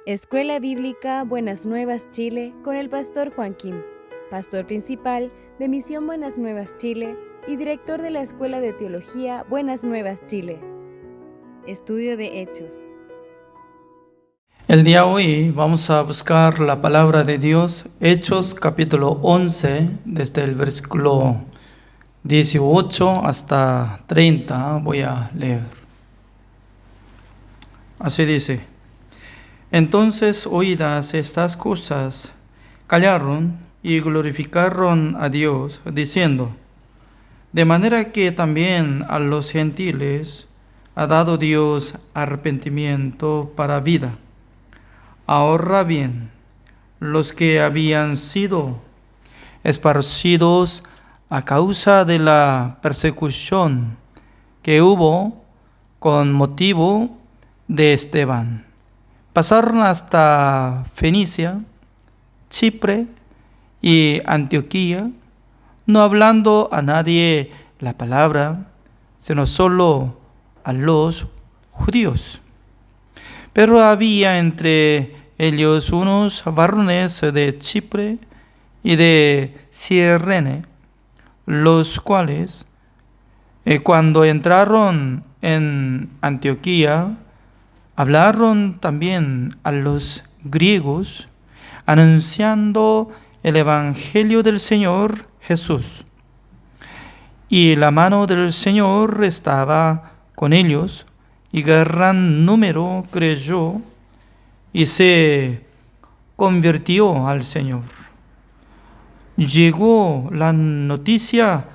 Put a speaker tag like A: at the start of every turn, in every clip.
A: Escuela Bíblica Buenas Nuevas Chile con el pastor Juan Kim, pastor principal de Misión Buenas Nuevas Chile y director de la Escuela de Teología Buenas Nuevas Chile. Estudio de Hechos.
B: El día de hoy vamos a buscar la palabra de Dios, Hechos capítulo 11, desde el versículo 18 hasta 30, voy a leer. Así dice: Entonces, oídas estas cosas, callaron y glorificaron a Dios, diciendo: de manera que también a los gentiles ha dado Dios arrepentimiento para vida. Ahora bien, los que habían sido esparcidos a causa de la persecución que hubo con motivo de Esteban, pasaron hasta Fenicia, Chipre y Antioquía, no hablando a nadie la palabra, sino solo a los judíos. Pero había entre ellos unos varones de Chipre y de Cirene, los cuales, cuando entraron en Antioquía, hablaron también a los griegos, anunciando el Evangelio del Señor Jesús. Y la mano del Señor estaba con ellos, y gran número creyó y se convirtió al Señor. Llegó la noticia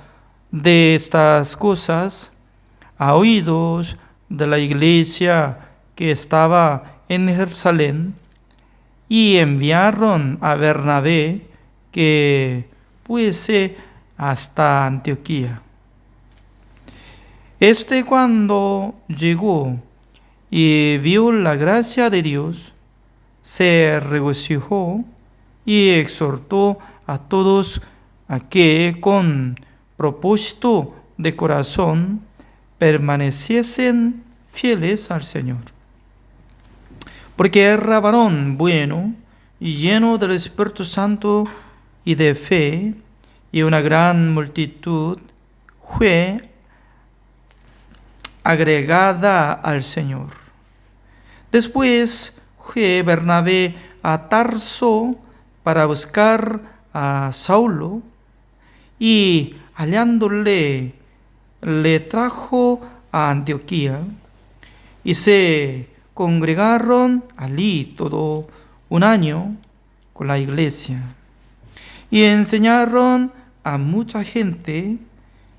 B: de estas cosas a oídos de la iglesia que estaba en Jerusalén, y enviaron a Bernabé que fuese hasta Antioquía. Cuando llegó y vio la gracia de Dios, se regocijó y exhortó a todos a que con propósito de corazón permaneciesen fieles al Señor. Porque era varón bueno y lleno del Espíritu Santo y de fe, y una gran multitud fue agregada al Señor. Después fue Bernabé a Tarso para buscar a Saulo, y hallándole le trajo a Antioquía, y se congregaron allí todo un año con la iglesia, y enseñaron a mucha gente,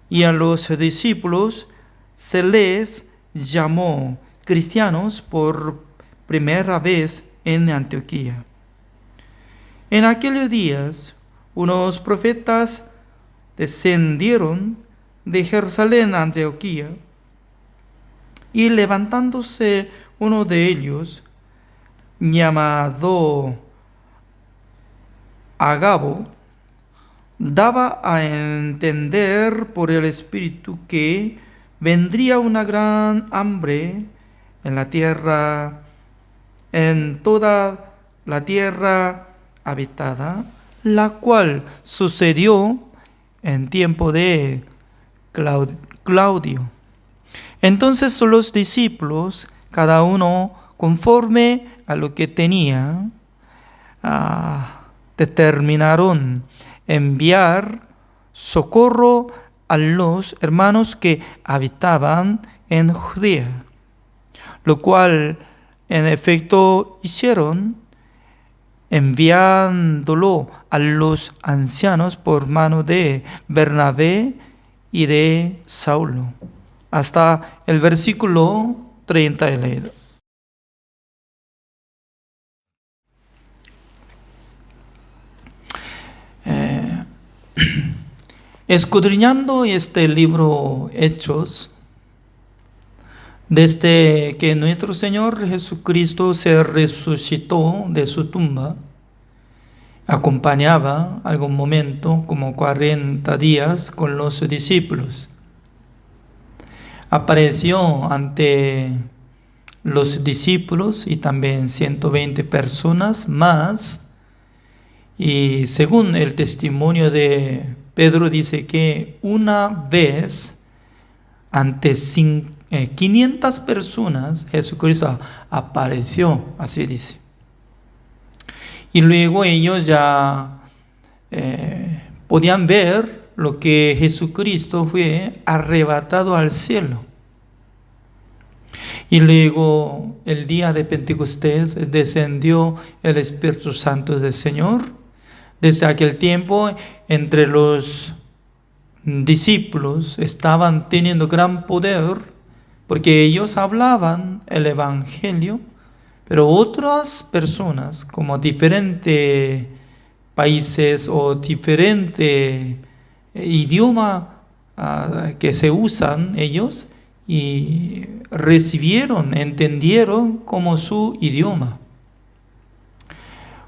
B: y a los discípulos se les llamó cristianos por primera vez en Antioquía. En aquellos días, unos profetas descendieron de Jerusalén a Antioquía, y levantándose uno de ellos, llamado Agabo, daba a entender por el Espíritu que vendría una gran hambre en la tierra, en toda la tierra habitada, la cual sucedió en tiempo de Claudio. Entonces los discípulos, cada uno conforme a lo que tenía, determinaron enviar socorro a los hermanos que habitaban en Judea, lo cual en efecto hicieron, enviándolo a los ancianos por mano de Bernabé y de Saulo. Hasta el versículo 30 he leído. Escudriñando este libro Hechos, desde que nuestro Señor Jesucristo se resucitó de su tumba, acompañaba algún momento como 40 días con los discípulos. Apareció ante los discípulos y también 120 personas más. Y según el testimonio de Pedro, dice que una vez ante 500 personas Jesucristo apareció, así dice. Y luego ellos ya podían ver lo que Jesucristo fue arrebatado al cielo. Y luego el día de Pentecostés descendió el Espíritu Santo del Señor. Desde aquel tiempo entre los discípulos estaban teniendo gran poder porque ellos hablaban el Evangelio, pero otras personas como diferentes países o diferente idioma que se usan ellos, y recibieron, entendieron como su idioma.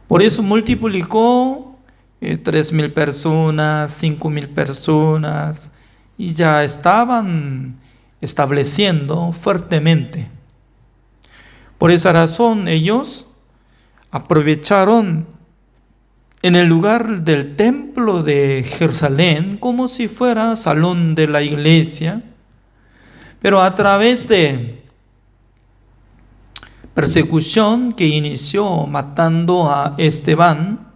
B: Por eso multiplicó 3,000 personas, 5,000 personas, y ya estaban estableciendo fuertemente. Por esa razón ellos aprovecharon en el lugar del templo de Jerusalén como si fuera salón de la iglesia, pero a través de persecución que inició matando a Esteban,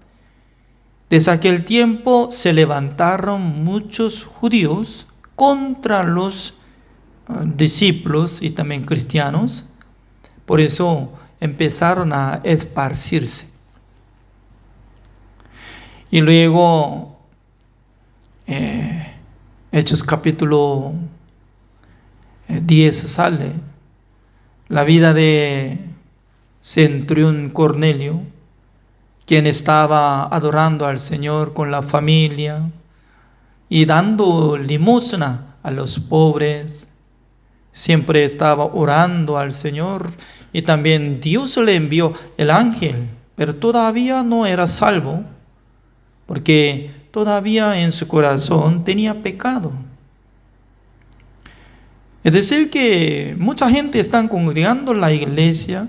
B: desde aquel tiempo se levantaron muchos judíos contra los discípulos y también cristianos. Por eso empezaron a esparcirse. Y luego, Hechos capítulo 10 sale la vida de Centurión Cornelio, quien estaba adorando al Señor con la familia y dando limosna a los pobres. Siempre estaba orando al Señor, y también Dios le envió el ángel, pero todavía no era salvo, porque todavía en su corazón tenía pecado. Es decir, que mucha gente está congregando en la iglesia,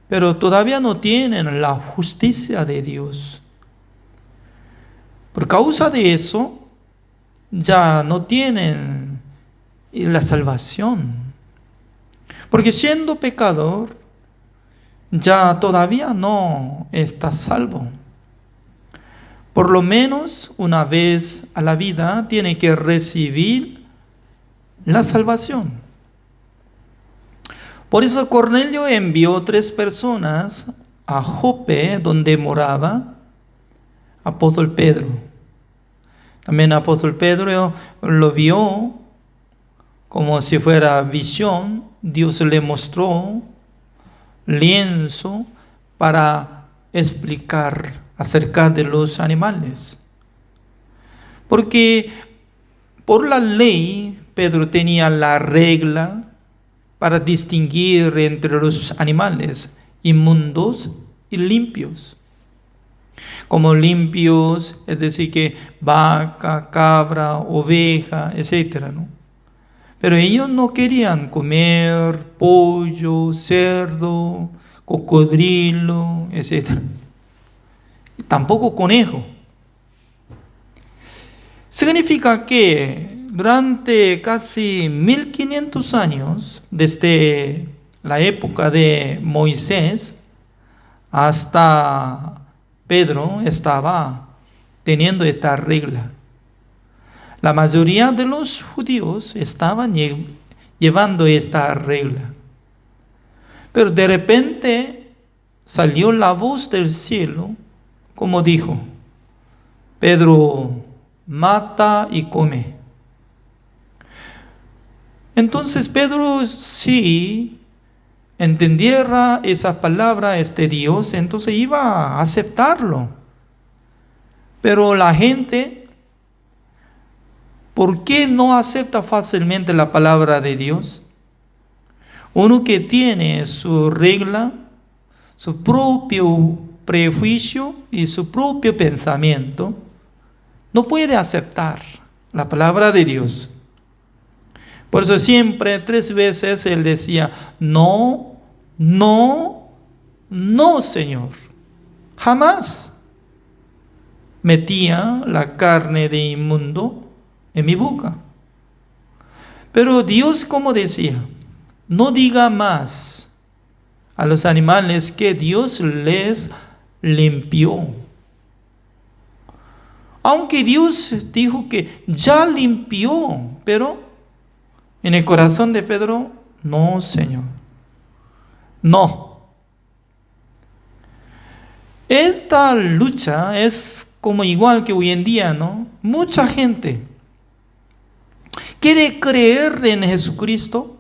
B: pero todavía no tienen la justicia de Dios. Por causa de eso, ya no tienen la salvación. Porque siendo pecador, ya todavía no está salvo. Por lo menos una vez a la vida tiene que recibir la salvación. Por eso Cornelio envió 3 personas a Jope, donde moraba apóstol Pedro. También apóstol Pedro lo vio como si fuera visión. Dios le mostró lienzo para explicar acerca de los animales. Porque por la ley Pedro tenía la regla para distinguir entre los animales inmundos y limpios. Como limpios, es decir, que vaca, cabra, oveja, etc., ¿no? Pero ellos no querían comer pollo, cerdo, cocodrilo, etc. Y tampoco conejo. Significa que durante casi 1500 años, desde la época de Moisés hasta Pedro, estaba teniendo esta regla. La mayoría de los judíos estaban llevando esta regla. Pero de repente salió la voz del cielo, como dijo: Pedro, mata y come. Entonces Pedro, si entendiera esa palabra, Dios, entonces iba a aceptarlo. Pero la gente, ¿por qué no acepta fácilmente la palabra de Dios? Uno que tiene su regla, su propio prejuicio y su propio pensamiento, no puede aceptar la palabra de Dios. Por eso siempre 3 veces él decía: no No, no, Señor. Jamás metía la carne de inmundo en mi boca. Pero Dios, como decía, no diga más a los animales que Dios les limpió. Aunque Dios dijo que ya limpió, pero en el corazón de Pedro, no, Señor. No. Esta lucha es como igual que hoy en día, ¿no? Mucha gente quiere creer en Jesucristo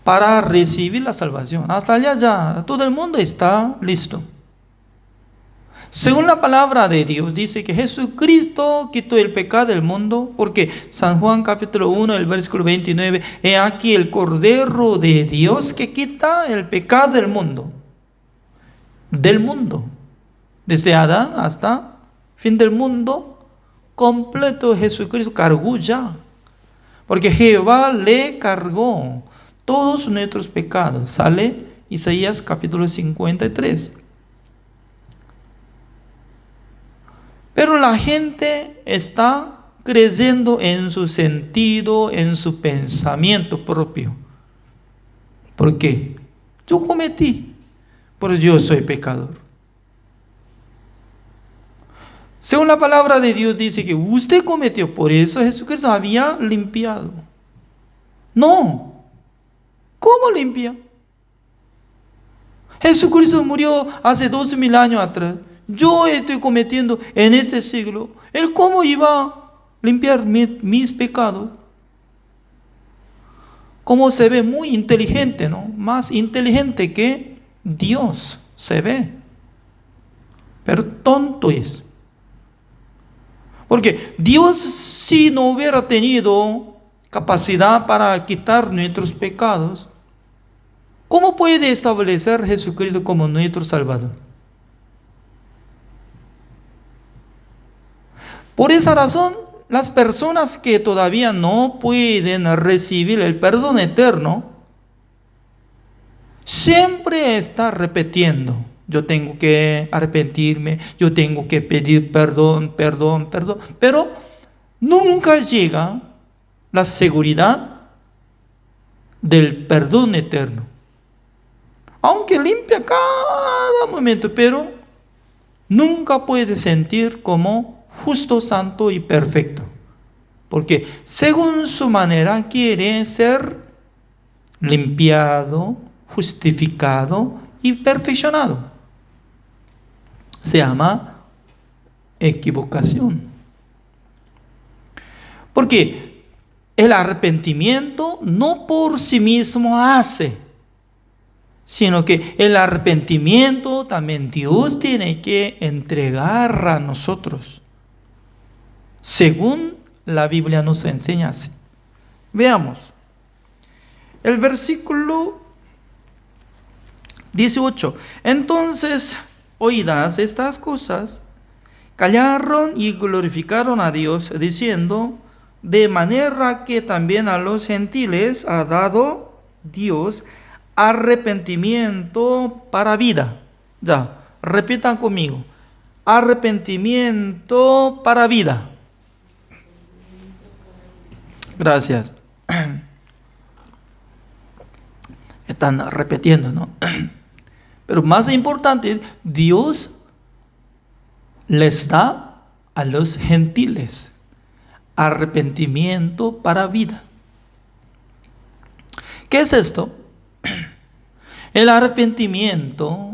B: para recibir la salvación. Hasta allá ya, todo el mundo está listo. Según la palabra de Dios, dice que Jesucristo quitó el pecado del mundo, porque San Juan capítulo 1, el versículo 29, he aquí el Cordero de Dios que quita el pecado del mundo. Del mundo. Desde Adán hasta fin del mundo, completo Jesucristo cargó ya. Porque Jehová le cargó todos nuestros pecados. Sale Isaías capítulo 53. Pero la gente está creyendo en su sentido, en su pensamiento propio. ¿Por qué? Yo cometí, pero yo soy pecador. Según la palabra de Dios dice que usted cometió, por eso Jesucristo había limpiado. No. ¿Cómo limpia? Jesucristo murió hace 12,000 años atrás. Yo estoy cometiendo en este siglo. ¿Él cómo iba a limpiar mis pecados? Como se ve muy inteligente, ¿no? Más inteligente que Dios se ve. Pero tonto es. Porque Dios, si no hubiera tenido capacidad para quitar nuestros pecados, ¿cómo puede establecer a Jesucristo como nuestro Salvador? Por esa razón, las personas que todavía no pueden recibir el perdón eterno, siempre están repitiendo: yo tengo que arrepentirme, yo tengo que pedir perdón, pero nunca llega la seguridad del perdón eterno. Aunque limpia cada momento, pero nunca puede sentir como justo, santo y perfecto. Porque según su manera quiere ser limpiado, justificado y perfeccionado. Se llama equivocación. Porque el arrepentimiento no por sí mismo hace, sino que el arrepentimiento también Dios tiene que entregar a nosotros, según la Biblia nos enseña así. Veamos. El versículo 18. Entonces, oídas estas cosas, callaron y glorificaron a Dios, diciendo: de manera que también a los gentiles ha dado Dios arrepentimiento para vida. Ya, repitan conmigo: arrepentimiento para vida. Gracias. Están repitiendo, ¿no? Pero más importante, Dios les da a los gentiles arrepentimiento para vida. ¿Qué es esto? El arrepentimiento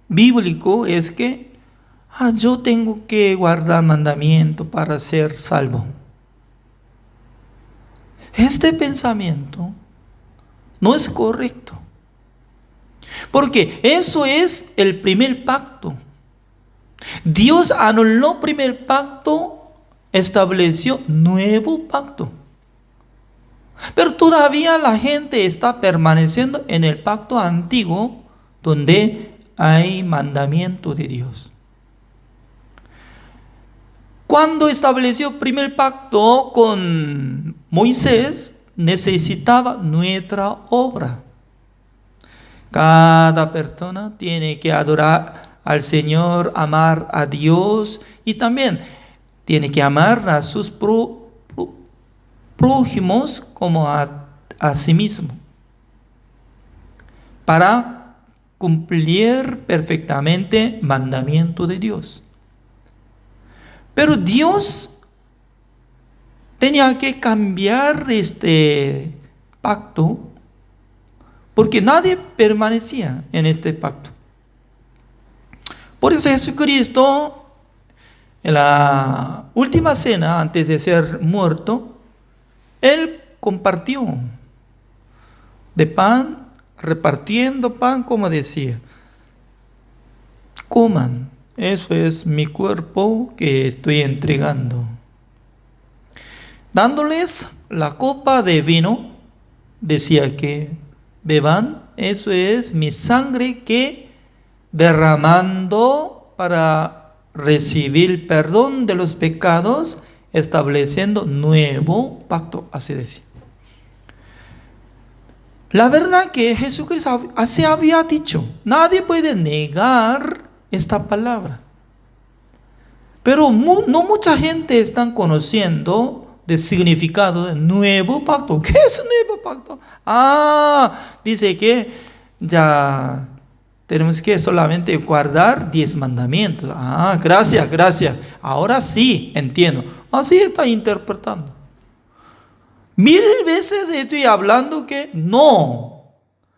B: bíblico es que yo tengo que guardar mandamiento para ser salvo. Este pensamiento no es correcto. Porque eso es el primer pacto. Dios anuló el primer pacto, estableció nuevo pacto. Pero todavía la gente está permaneciendo en el pacto antiguo, donde hay mandamiento de Dios. Cuando estableció el primer pacto con Moisés, necesitaba nuestra obra. Cada persona tiene que adorar al Señor, amar a Dios y también tiene que amar a sus prójimos como a sí mismo, para cumplir perfectamente el mandamiento de Dios. Pero Dios tenía que cambiar este pacto porque nadie permanecía en este pacto. Por eso Jesucristo, en la última cena, antes de ser muerto, Él compartió de pan, repartiendo pan, como decía: coman, eso es mi cuerpo que estoy entregando. Dándoles la copa de vino, decía que beban, eso es mi sangre que derramando para recibir perdón de los pecados, estableciendo nuevo pacto, así decía. La verdad que Jesucristo así había dicho, nadie puede negar esta palabra. Pero no mucha gente está conociendo el significado del nuevo pacto. ¿Qué es el nuevo pacto? Dice que ya tenemos que solamente guardar 10 mandamientos. Gracias. Ahora sí entiendo. Así está interpretando. 1000 veces estoy hablando que no.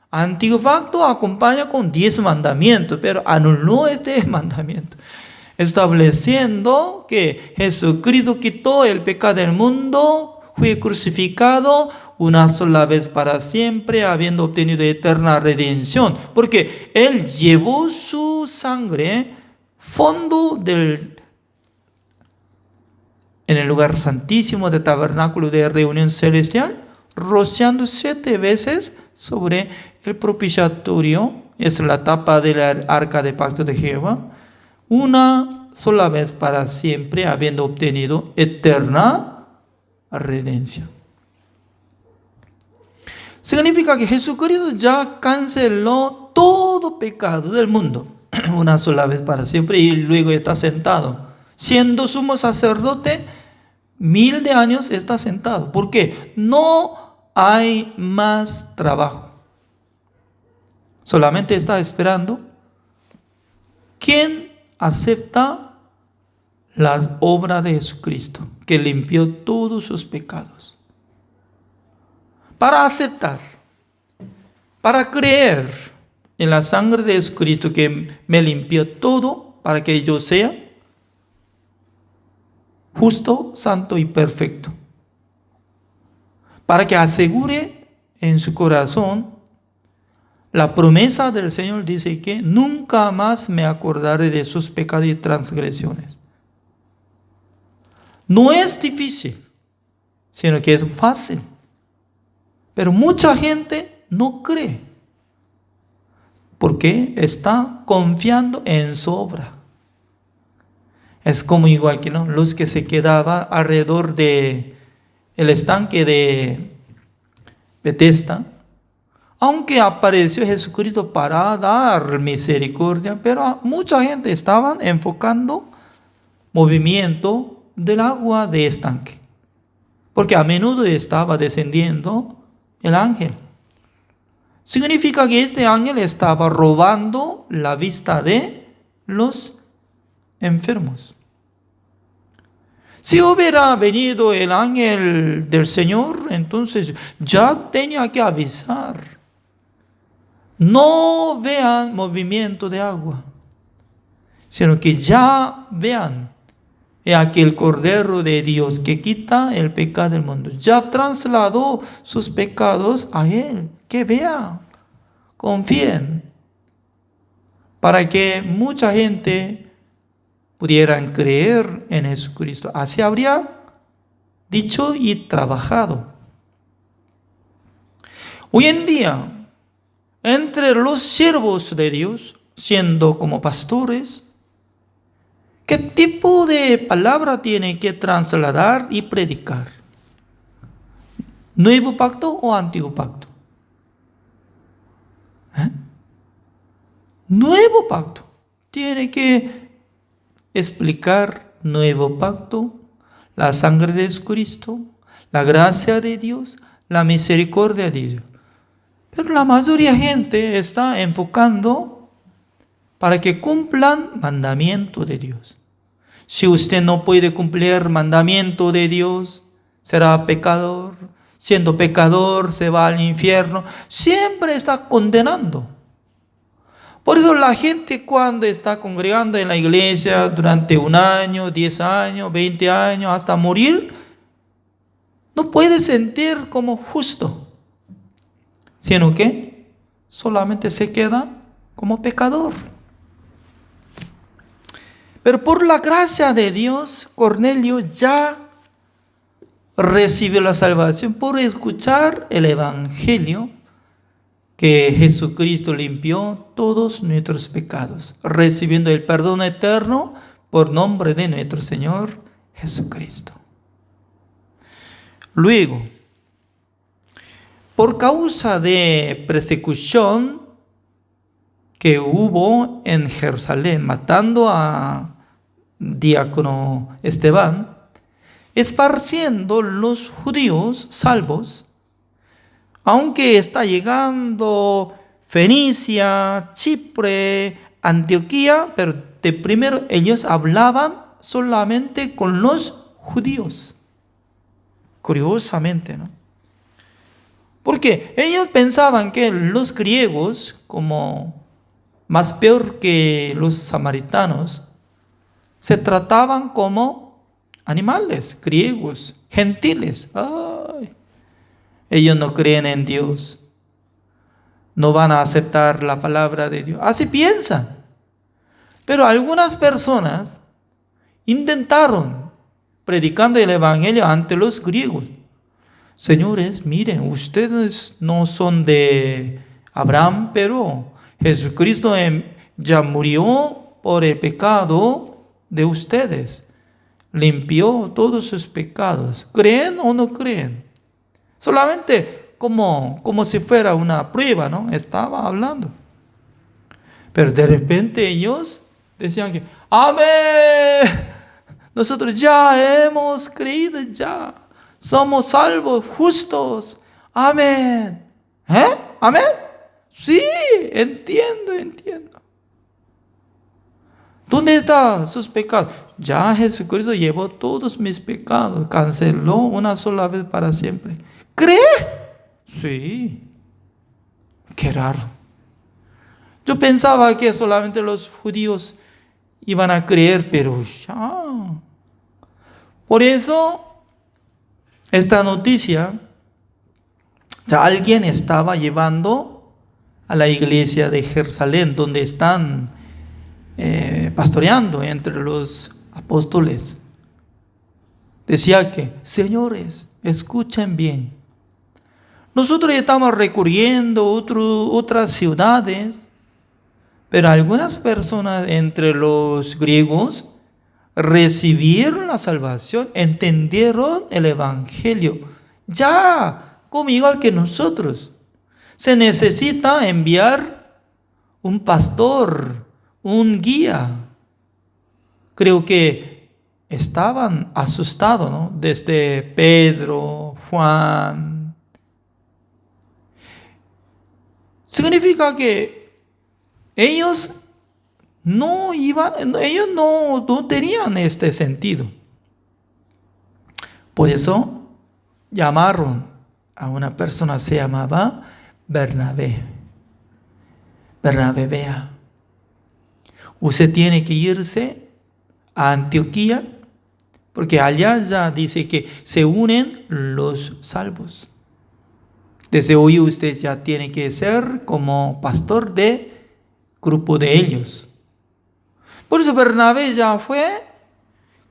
B: Antiguo pacto acompaña con 10 mandamientos, pero anuló este mandamiento, estableciendo que Jesucristo quitó el pecado del mundo, fue crucificado una sola vez para siempre, habiendo obtenido eterna redención, porque Él llevó su sangre fondo en el lugar santísimo del tabernáculo de reunión celestial, rociando 7 veces sobre el propiciatorio, es la tapa de la arca de pacto de Jehová, una sola vez para siempre, habiendo obtenido eterna redención. Significa que Jesucristo ya canceló todo pecado del mundo, una sola vez para siempre, y luego está sentado. Siendo sumo sacerdote, 1000 años está sentado. ¿Por qué? No hay más trabajo. Solamente está esperando quien acepta la obra de Jesucristo, que limpió todos sus pecados. Para aceptar, para creer en la sangre de Jesucristo que me limpió todo, para que yo sea justo, santo y perfecto. Para que asegure en su corazón la promesa del Señor, dice que nunca más me acordaré de sus pecados y transgresiones. No es difícil, sino que es fácil. Pero mucha gente no cree, porque está confiando en su obra. Es como igual que los que se quedaban alrededor de el estanque de Bethesda. Aunque apareció Jesucristo para dar misericordia, pero mucha gente estaba enfocando movimiento del agua de estanque, porque a menudo estaba descendiendo el ángel. Significa que este ángel estaba robando la vista de los enfermos. Si hubiera venido el ángel del Señor, entonces ya tenía que avisar: no vean movimiento de agua, sino que ya vean aquel Cordero de Dios que quita el pecado del mundo. Ya trasladó sus pecados a Él. Que vean, confíen, para que mucha gente pudieran creer en Jesucristo. Así habría dicho y trabajado. Hoy en día, entre los siervos de Dios, siendo como pastores, ¿qué tipo de palabra tienen que trasladar y predicar? ¿Nuevo pacto o antiguo pacto? nuevo pacto. Tiene que explicar nuevo pacto, la sangre de Jesucristo, la gracia de Dios, la misericordia de Dios. Pero la mayoría de gente está enfocando para que cumplan mandamiento de Dios. Si usted no puede cumplir mandamiento de Dios, será pecador. Siendo pecador, se va al infierno. Siempre está condenando. Por eso la gente cuando está congregando en la iglesia durante 1 año, 10 años, 20 años, hasta morir, no puede sentir como justo, sino que solamente se queda como pecador. Pero por la gracia de Dios, Cornelio ya recibió la salvación por escuchar el evangelio que Jesucristo limpió todos nuestros pecados, recibiendo el perdón eterno por nombre de nuestro Señor Jesucristo. Luego, por causa de persecución que hubo en Jerusalén, matando a diácono Esteban, esparciendo los judíos salvos, aunque está llegando Fenicia, Chipre, Antioquía, pero de primero ellos hablaban solamente con los judíos. Curiosamente, ¿no? Porque ellos pensaban que los griegos, como más peor que los samaritanos, se trataban como animales, griegos, gentiles. Ay, ellos no creen en Dios, no van a aceptar la palabra de Dios. Así piensan. Pero algunas personas intentaron predicando el evangelio ante los griegos. Señores, miren, ustedes no son de Abraham, pero Jesucristo ya murió por el pecado de ustedes. Limpió todos sus pecados. ¿Creen o no creen? Solamente como si fuera una prueba, ¿no? Estaba hablando. Pero de repente ellos decían que, amén, nosotros ya hemos creído, ya somos salvos, justos, amén. ¿Amén? Sí, entiendo. ¿Dónde están sus pecados? Ya Jesucristo llevó todos mis pecados, canceló una sola vez para siempre. ¿Cree? Sí. Qué raro. Yo pensaba que solamente los judíos iban a creer, pero ya. Por eso, esta noticia, ya alguien estaba llevando a la iglesia de Jerusalén, donde están pastoreando entre los apóstoles. Decía que, señores, escuchen bien. Nosotros estamos recorriendo otras ciudades, pero algunas personas entre los griegos recibieron la salvación, entendieron el evangelio, ya como igual que nosotros. Se necesita enviar un pastor, un guía. Creo que estaban asustados, ¿no? Desde Pedro, Juan. Significa que ellos no tenían este sentido. Por eso llamaron a una persona, se llamaba Bernabé. Bernabé, vea, usted tiene que irse a Antioquía, porque allá ya dice que se unen los salvos. Desde hoy usted ya tiene que ser como pastor de grupo de ellos. Por eso Bernabé ya fue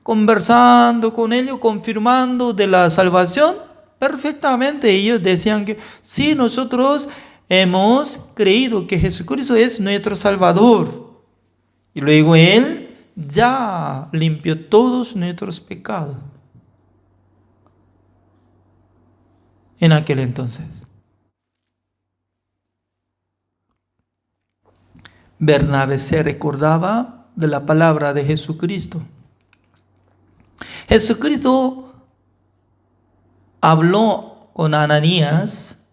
B: conversando con ellos, confirmando de la salvación. Perfectamente ellos decían que sí, nosotros hemos creído que Jesucristo es nuestro Salvador. Y luego Él ya limpió todos nuestros pecados. En aquel entonces. Bernabé se recordaba de la palabra de Jesucristo. Jesucristo habló con Ananías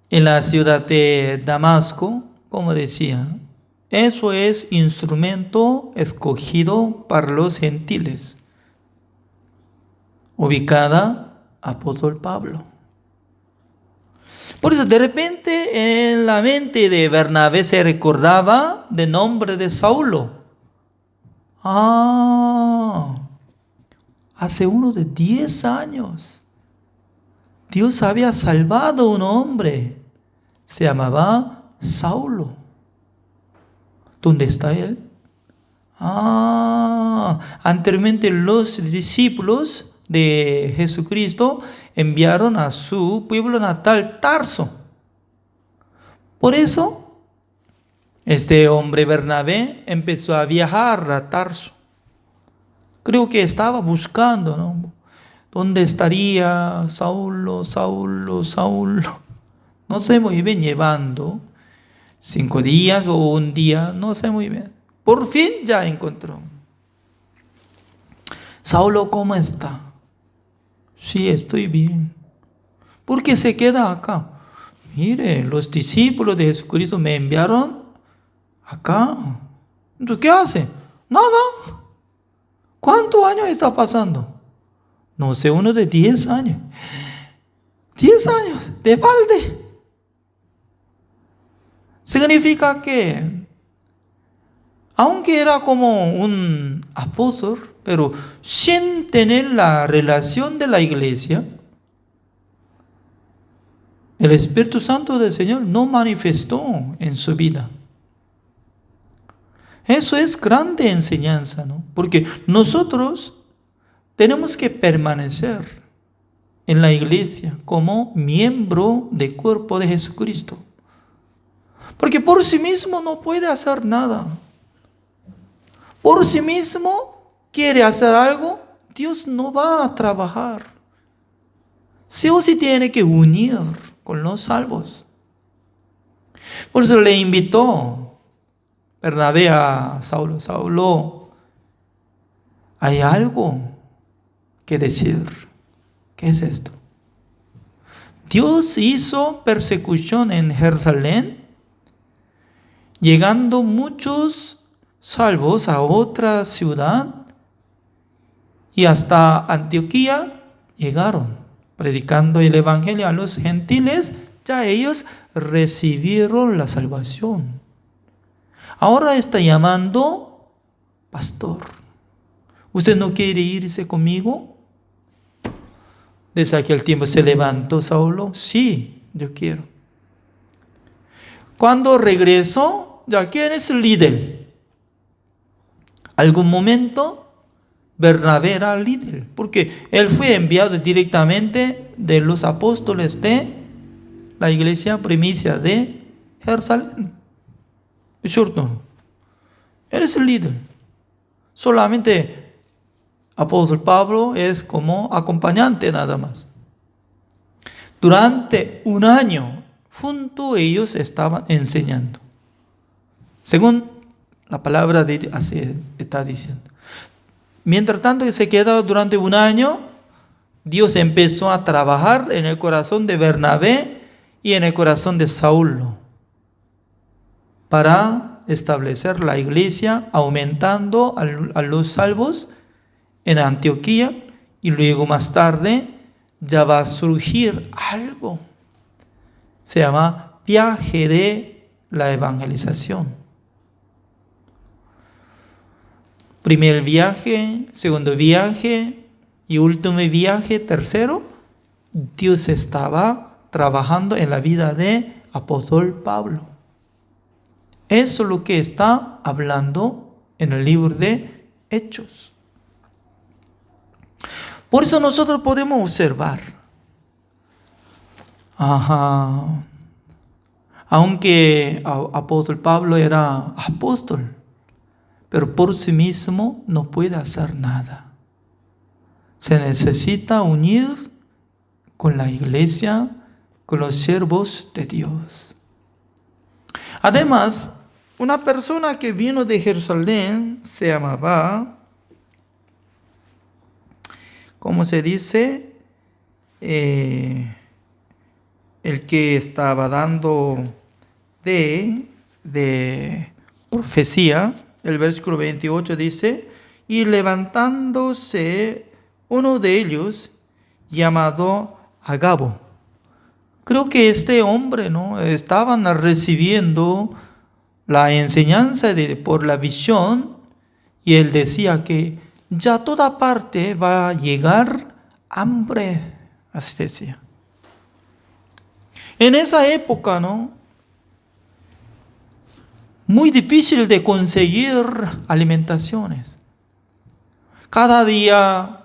B: en la ciudad de Damasco, como decía, eso es instrumento escogido para los gentiles. Ubicada apóstol Pablo. Por eso de repente en la mente de Bernabé se recordaba del nombre de Saulo. Hace uno de 10 años Dios había salvado a un hombre. Se llamaba Saulo. ¿Dónde está él? Anteriormente los discípulos de Jesucristo enviaron a su pueblo natal Tarso. Por eso, este hombre Bernabé empezó a viajar a Tarso. Creo que estaba buscando, ¿no? ¿Dónde estaría Saulo? No sé muy bien, llevando 5 días o un día, no sé muy bien. Por fin ya encontró. Saulo, ¿cómo está? Sí, estoy bien. ¿Por qué se queda acá? Mire, los discípulos de Jesucristo me enviaron acá. Entonces, ¿qué hace? Nada. ¿Cuántos años está pasando? No sé, uno de 10 años. 10 años de balde. Significa que, aunque era como un apóstol, pero sin tener la relación de la iglesia, el Espíritu Santo del Señor no manifestó en su vida. Eso es grande enseñanza, ¿no? Porque nosotros tenemos que permanecer en la iglesia como miembro del cuerpo de Jesucristo. Porque por sí mismo no puede hacer nada. Por sí mismo quiere hacer algo, Dios no va a trabajar. Sí o sí tiene que unir con los salvos. Por eso le invitó Bernabé a Saulo. Saulo, hay algo que decir. ¿Qué es esto? Dios hizo persecución en Jerusalén, llegando muchos salvos a otra ciudad y hasta Antioquía llegaron, predicando el evangelio a los gentiles. Ya ellos recibieron la salvación. Ahora está llamando pastor. ¿Usted no quiere irse conmigo? Desde aquel tiempo se levantó Saulo. Sí, yo quiero. Cuando regresó, ya quién es el líder. Algún momento Bernabé era el líder, porque él fue enviado directamente de los apóstoles de la iglesia primicia de Jerusalén. ¿Es cierto? Él es el líder. Solamente apóstol Pablo es como acompañante nada más. Durante un año, junto a ellos estaban enseñando. Según la palabra de Dios, así está diciendo. Mientras tanto que se quedó durante un año, Dios empezó a trabajar en el corazón de Bernabé y en el corazón de Saulo para establecer la iglesia, aumentando a los salvos en Antioquía, y luego más tarde ya va a surgir algo. Se llama viaje de la evangelización. Primer viaje, segundo viaje y último viaje, tercero. Dios estaba trabajando en la vida de apóstol Pablo. Eso es lo que está hablando en el libro de Hechos. Por eso nosotros podemos observar. Aunque apóstol Pablo era apóstol, pero por sí mismo no puede hacer nada. Se necesita unir con la iglesia, con los siervos de Dios. Además, una persona que vino de Jerusalén se llamaba, ¿cómo se dice? El que estaba dando de profecía. El versículo 28 dice: y levantándose uno de ellos, llamado Agabo. Creo que este hombre, ¿no?, estaban recibiendo la enseñanza por la visión, y él decía que ya toda parte va a llegar hambre, así decía. En esa época, ¿no?, muy difícil de conseguir alimentaciones. Cada día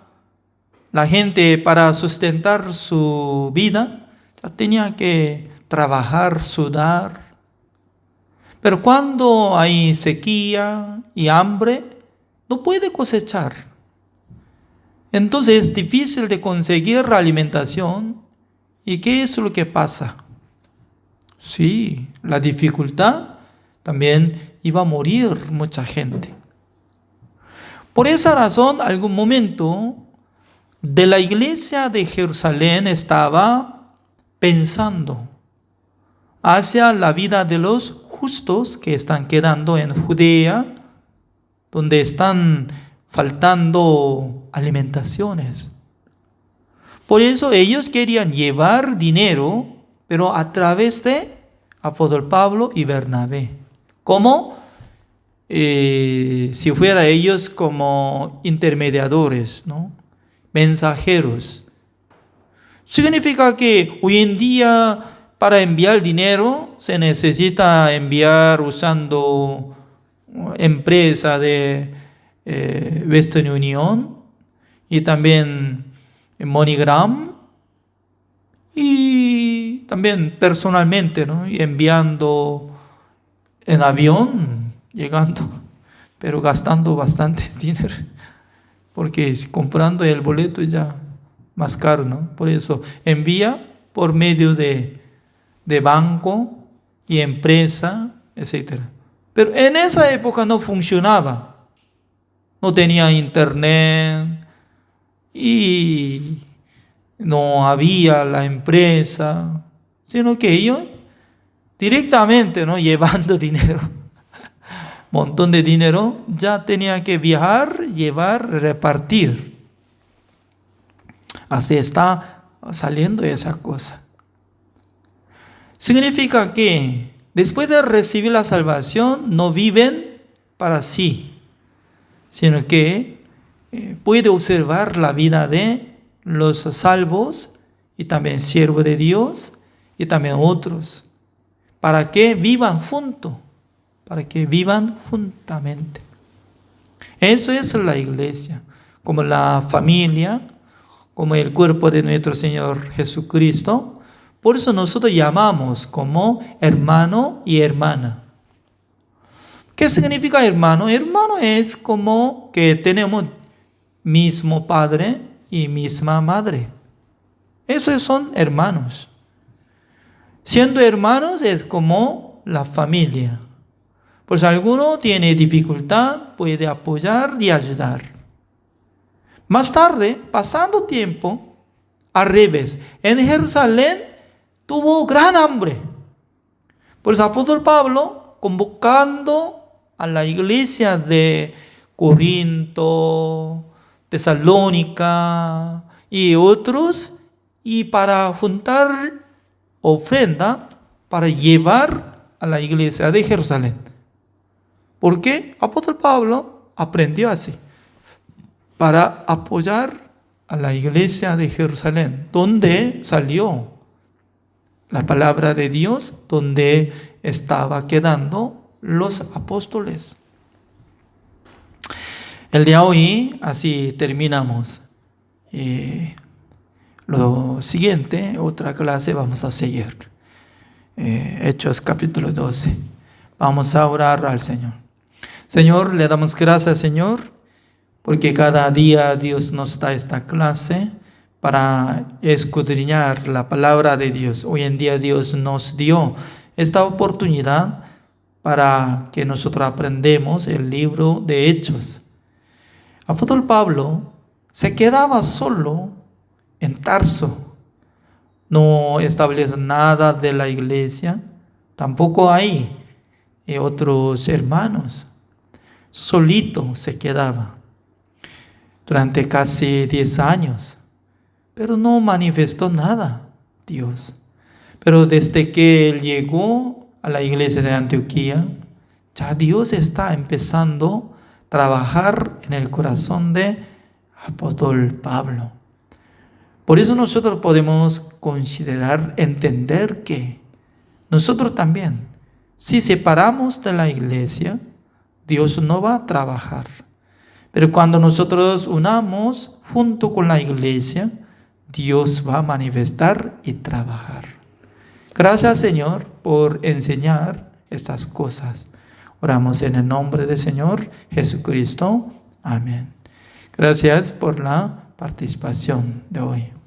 B: la gente, para sustentar su vida, ya tenía que trabajar, sudar. Pero cuando hay sequía y hambre, no puede cosechar. Entonces es difícil de conseguir alimentación. ¿Y qué es lo que pasa? Sí, la dificultad, también iba a morir mucha gente. Por esa razón, algún momento de la iglesia de Jerusalén estaba pensando hacia la vida de los justos que están quedando en Judea, donde están faltando alimentaciones. Por eso ellos querían llevar dinero, pero a través de apóstol Pablo y Bernabé. Como si fuera ellos como intermediadores, ¿no?, mensajeros. Significa que hoy en día, para enviar dinero, se necesita enviar usando empresa de Western Union y también MoneyGram, y también personalmente, ¿no?, y enviando en avión, llegando, pero gastando bastante dinero, porque comprando el boleto ya más caro, ¿no? Por eso envía por medio de banco y empresa, etc. Pero en esa época no funcionaba. No tenía internet y no había la empresa, sino que ellos directamente, ¿no?, llevando dinero, montón de dinero, ya tenía que viajar, llevar, repartir. Así está saliendo esa cosa. Significa que después de recibir la salvación no viven para sí, sino que puede observar la vida de los salvos y también siervos de Dios y también otros, para que vivan juntos, para que vivan juntamente. Eso es la iglesia, como la familia, como el cuerpo de nuestro Señor Jesucristo. Por eso nosotros llamamos como hermano y hermana. ¿Qué significa hermano? Hermano es como que tenemos mismo padre y misma madre. Esos son hermanos. Siendo hermanos es como la familia. Pues alguno tiene dificultad, puede apoyar y ayudar. Más tarde, pasando tiempo, al revés, en Jerusalén tuvo gran hambre. Por eso el apóstol Pablo, convocando a la iglesia de Corinto, Tesalónica y otros, y para juntar ofrenda para llevar a la iglesia de Jerusalén. ¿Por qué? Apóstol Pablo aprendió así, para apoyar a la iglesia de Jerusalén, donde salió la palabra de Dios, donde estaba quedando los apóstoles. El día de hoy, así terminamos. Lo siguiente, otra clase, vamos a seguir. Hechos capítulo 12. Vamos a orar al Señor. Señor, le damos gracias, Señor, porque cada día Dios nos da esta clase para escudriñar la palabra de Dios. Hoy en día Dios nos dio esta oportunidad para que nosotros aprendamos el libro de Hechos. Apóstol Pablo se quedaba solo en Tarso. No estableció nada de la iglesia, tampoco hay otros hermanos. Solito se quedaba durante casi 10 años, pero no manifestó nada Dios. Pero desde que él llegó a la iglesia de Antioquía, ya Dios está empezando a trabajar en el corazón de apóstol Pablo. Por eso nosotros podemos considerar, entender que nosotros también, si separamos de la iglesia, Dios no va a trabajar. Pero cuando nosotros unamos junto con la iglesia, Dios va a manifestar y trabajar. Gracias, Señor, por enseñar estas cosas. Oramos en el nombre del Señor Jesucristo. Amén. Gracias por la participación de hoy.